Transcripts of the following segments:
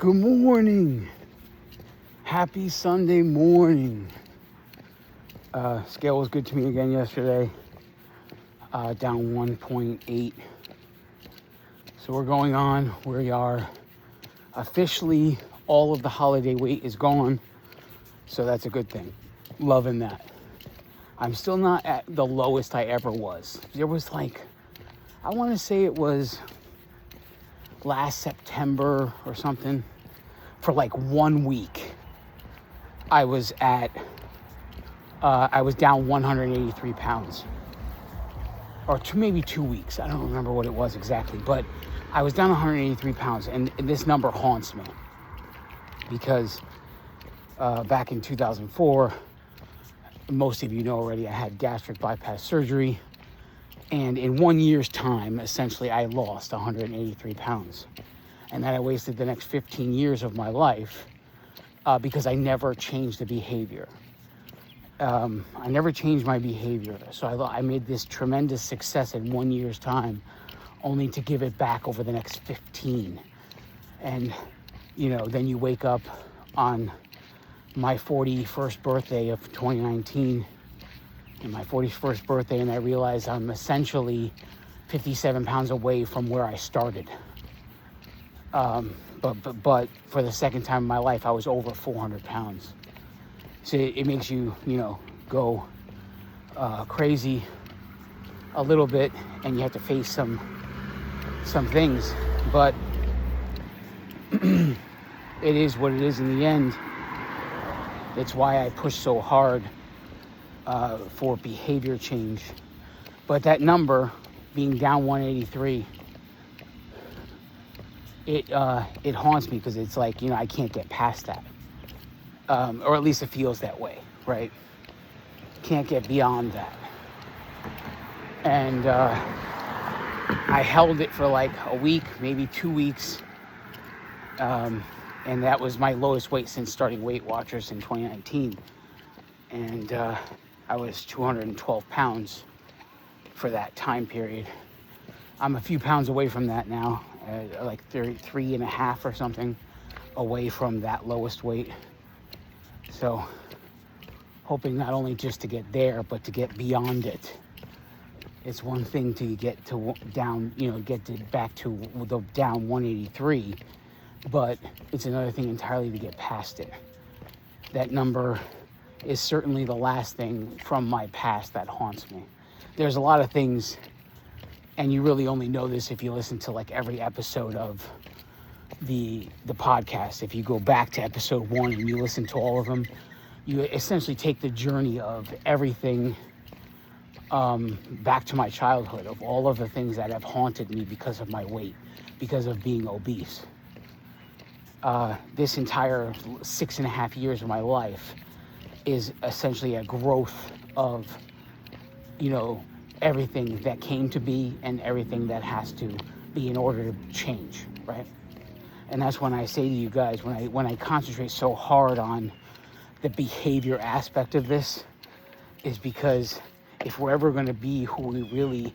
Good morning. Happy Sunday morning. Scale was good to me again yesterday. Down 1.8. So we're going on. We are officially, all of the holiday weight is gone. So that's a good thing. Loving that. I'm still not at the lowest I ever was. There was I want to say it was last September or something. For 1 week, I was down 183 pounds. Or maybe 2 weeks. I don't remember what it was exactly. But I was down 183 pounds. And this number haunts me. Because back in 2004, most of you know already, I had gastric bypass surgery. And in 1 year's time, essentially, I lost 183 pounds. And then I wasted the next 15 years of my life because I never changed the behavior. I never changed my behavior. So I made this tremendous success in 1 year's time, only to give it back over the next 15. And, then you wake up on my 41st birthday of 2019, and my 41st birthday, and I realize I'm essentially 57 pounds away from where I started. But for the second time in my life, I was over 400 pounds. So it makes you, go crazy a little bit, and you have to face some things. But it is what it is in the end. It's why I push so hard for behavior change. But that number being down 183, it haunts me because it's I can't get past that. Or at least it feels that way, right? Can't get beyond that. And I held it for a week, maybe 2 weeks. And that was my lowest weight since starting Weight Watchers in 2019. And I was 212 pounds for that time period. I'm a few pounds away from that now, 33 and a half or something away from that lowest weight. So hoping not only just to get there, but to get beyond it. It's one thing to get to down, back to the down 183, but it's another thing entirely to get past it. That number is certainly the last thing from my past that haunts me. There's a lot of things, and you really only know this if you listen to every episode of the podcast. If you go back to episode 1 and you listen to all of them, you essentially take the journey of everything back to my childhood, of all of the things that have haunted me because of my weight, because of being obese. This entire 6.5 years of my life is essentially a growth of, everything that came to be and everything that has to be in order to change, right? And that's when I say to you guys, when I concentrate so hard on the behavior aspect of this, is because if we're ever going to be who we really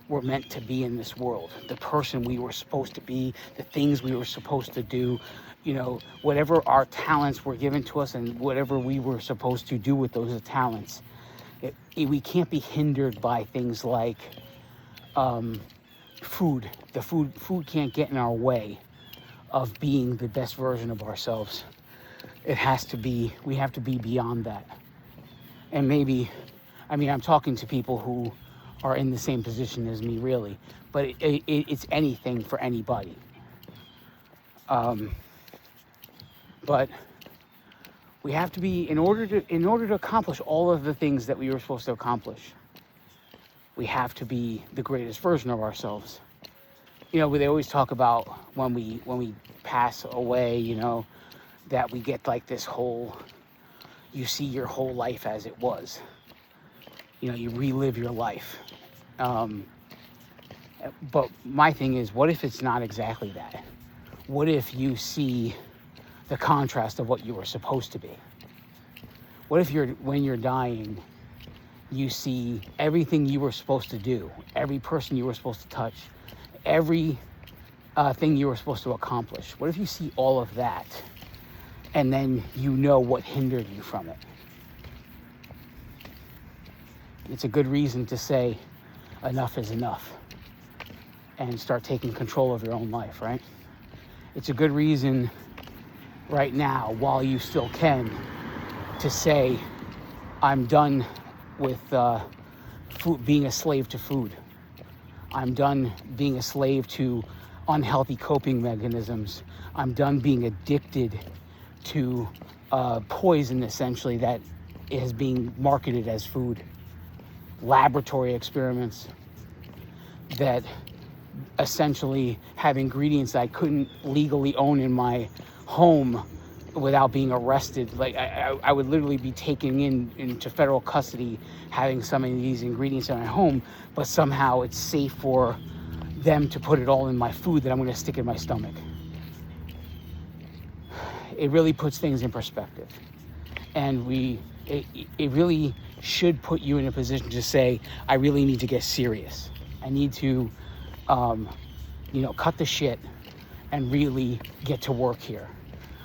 were meant to be in this world, the person we were supposed to be, the things we were supposed to do, whatever our talents were given to us and whatever we were supposed to do with those talents, we can't be hindered by things like food. The food can't get in our way of being the best version of ourselves. We have to be beyond that. And maybe, I'm talking to people who are in the same position as me, really, but it's anything for anybody. But we have to be, in order to accomplish all of the things that we were supposed to accomplish, we have to be the greatest version of ourselves. They always talk about when we pass away, that we get this whole, you see your whole life as it was. You relive your life. But my thing is, what if it's not exactly that? What if you see the contrast of what you were supposed to be? What if when you're dying, you see everything you were supposed to do, every person you were supposed to touch, every thing you were supposed to accomplish? What if you see all of that and then you know what hindered you from it? It's a good reason to say enough is enough and start taking control of your own life, right? It's a good reason right now, while you still can, to say, I'm done with food, being a slave to food. I'm done being a slave to unhealthy coping mechanisms. I'm done being addicted to poison, essentially, that is being marketed as food. Laboratory experiments that essentially have ingredients that I couldn't legally own in my home without being arrested. Like I would literally be taken into federal custody having some of these ingredients in my home, but somehow it's safe for them to put it all in my food that I'm going to stick in my stomach. It really puts things in perspective. And it really should put you in a position to say, I really need to get serious. I need to, cut the shit and really get to work here.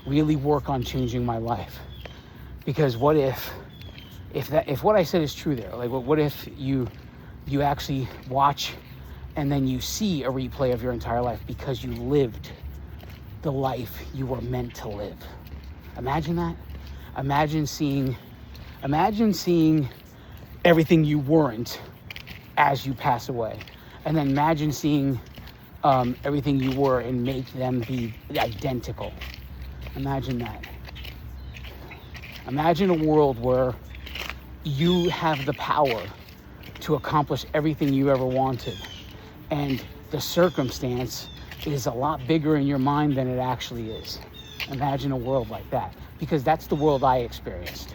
Really work on changing my life. Because what if what I said is true there? Like, what if you actually watch and then you see a replay of your entire life because you lived the life you were meant to live? Imagine that. Imagine seeing everything you weren't as you pass away. And then imagine seeing everything you were and make them be identical. Imagine that. Imagine a world where you have the power to accomplish everything you ever wanted. And the circumstance is a lot bigger in your mind than it actually is. Imagine a world like that. Because that's the world I experienced.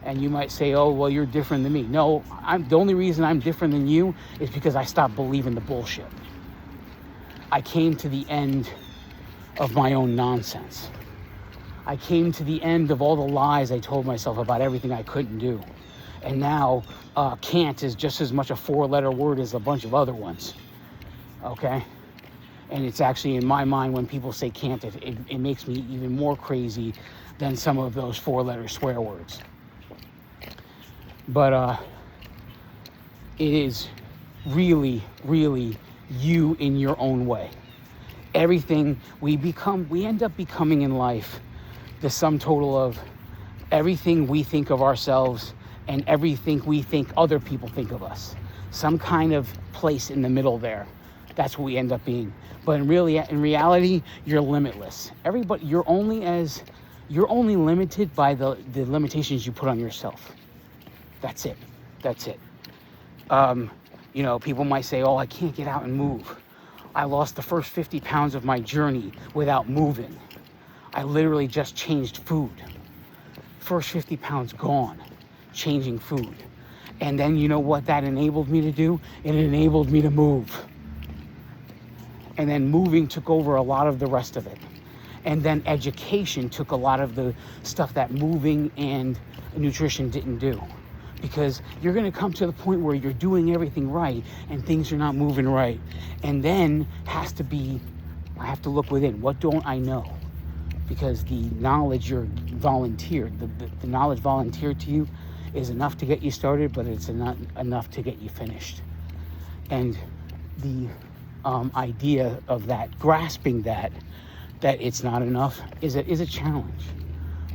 And you might say, oh, well, you're different than me. No, the only reason I'm different than you is because I stopped believing the bullshit. I came to the end of my own nonsense. I came to the end of all the lies I told myself about everything I couldn't do. And now, can't is just as much a 4-letter word as a bunch of other ones. Okay? And it's actually, in my mind, when people say can't, it makes me even more crazy than some of those 4-letter swear words. But it is really, really you in your own way. Everything we end up becoming in life, the sum total of everything we think of ourselves and everything we think other people think of us. Some kind of place in the middle there. That's what we end up being. But in reality, you're limitless. You're only limited by the limitations you put on yourself. That's it. People might say, oh, I can't get out and move. I lost the first 50 pounds of my journey without moving. I literally just changed food. First 50 pounds gone, changing food. And then you know what that enabled me to do? It enabled me to move. And then moving took over a lot of the rest of it. And then education took a lot of the stuff that moving and nutrition didn't do. Because you're going to come to the point where you're doing everything right and things are not moving right. And then I have to look within. What don't I know? Because the knowledge you're volunteered, the knowledge volunteered to you is enough to get you started, but it's not enough to get you finished. And the idea of that, grasping that it's not enough is a challenge.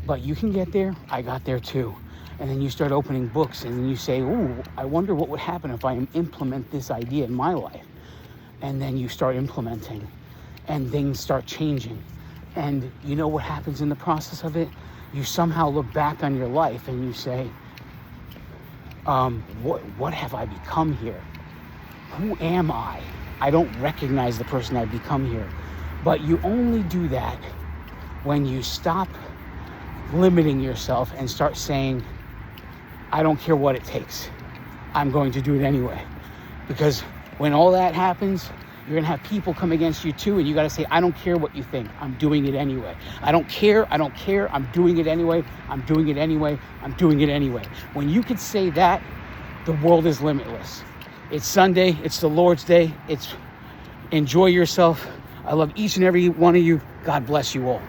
But you can get there. I got there too. And then you start opening books and then you say, ooh, I wonder what would happen if I implement this idea in my life. And then you start implementing and things start changing. And you know what happens in the process of it? You somehow look back on your life and you say, what have I become here? Who am I? I don't recognize the person I've become here. But you only do that when you stop limiting yourself and start saying, I don't care what it takes. I'm going to do it anyway. Because when all that happens, you're going to have people come against you too, and you got to say, I don't care what you think. I'm doing it anyway. I don't care. I'm doing it anyway. I'm doing it anyway. I'm doing it anyway. When you could say that, the world is limitless. It's Sunday. It's the Lord's Day. It's enjoy yourself. I love each and every one of you. God bless you all.